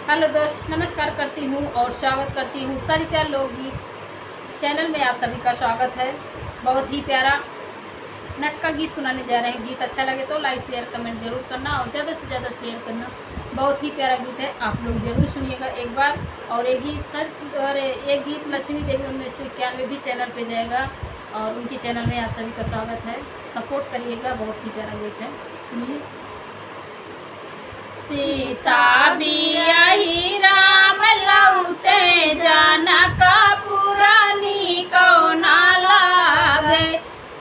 Hello दोस्त, नमस्कार करती हूँ और स्वागत करती हूँ सरिता लोकगीत चैनल में। आप सभी का स्वागत है। बहुत ही प्यारा नट का गीत सुनाने जा रहे हैं। गीत अच्छा लगे तो लाइक शेयर कमेंट जरूर करना और ज़्यादा से ज़्यादा शेयर करना। बहुत ही प्यारा गीत है, आप लोग जरूर सुनिएगा एक बार। और एक गीत लक्ष्मी देवी 1991 भी चैनल पे जाएगा और उनके चैनल में आप सभी का स्वागत है। सपोर्ट करिएगा, बहुत ही प्यारा गीत है, सुनिए। सीता बियाही राम लौटे जनकपुरानी कौना लागे।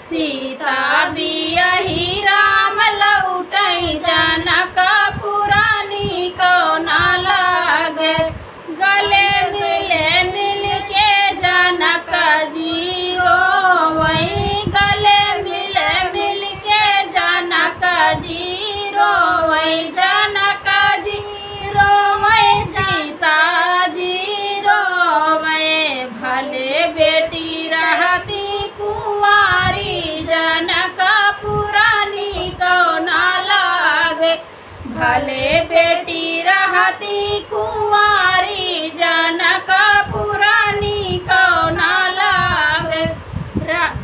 सीता बियाही राम लौटे जनकपुरानी कौना लागे। गले मिले मिल के जनक जी रोवई। गले मिले मिल के जनक जी रोवई। बेटी रहती कुंवारी जनकपुरानी कौना लागे। भले बेटी रहती कुंवारी जनकपुरानी कौना लागे।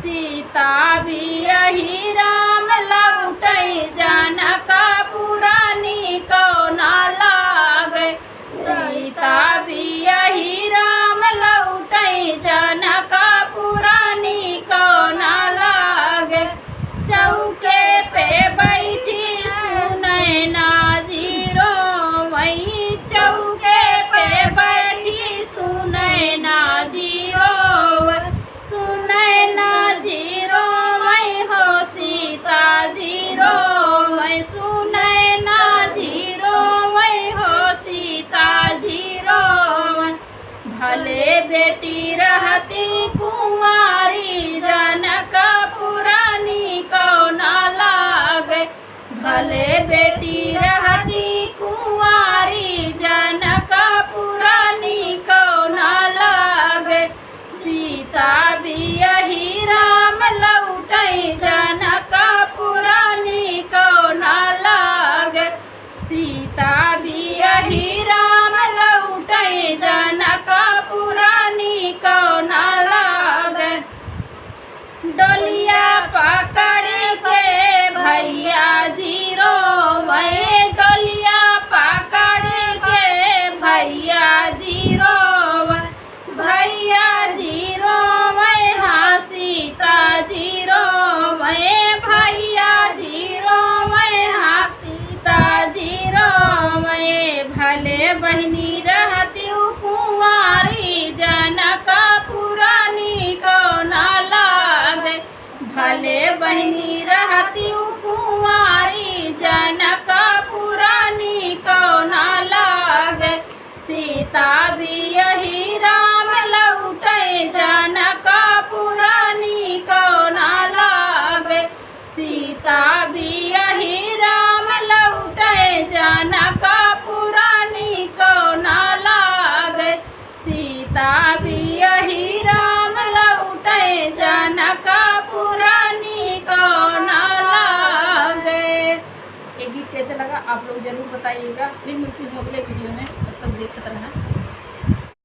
सीता बियाही राम लौटे जनकपुरानी कौना लागे। सीता बियाही राम लौटे जनकपुरानी कौना लागे। चौके पे बैठी सुनै ना जीरो वही। चौके पे बैठी सुनै ना जीरो सुनै ना जीरो वही हो। सीता जीरो वही सुनै ना जीरो वही हो। सीता जीरो भले बेटी रहती कुंवारी जनकपुरानी कौना लागे। भले बेटी रहती कुंवारी जनकपुरानी कौना लागे। सीता बियाही राम लौटे जनकपुरानी कौना लागे। सीता बियाही राम लौटे जनकपुरानी कौना लागे। डोलिया पकड़ के भैया जी रोवे। डोलिया पकड़ के भैया जी रोवे। भैया जी रोवे हाँ सीता जी रोवे। भैया जी रोवे हाँ सीता जी रोवे। भले बहनी रहती कुंवारी जनकपुरानी कौना लागे। भले बहनी रहती कुंवारी जनकपुरानी कौना लागे। सीता बियाही राम लौटे जनकपुरानी कौना लागे। सीता बियाही राम लौटे जनकपुरानी कौना लागे। सीता बियाही राम लौटे जनकपुरानी कौना लागे। ये गीत कैसे लगा आप लोग जरूर बताइएगा। फिर मिलती हूँ अगले वीडियो में, तब तक देखते रहना।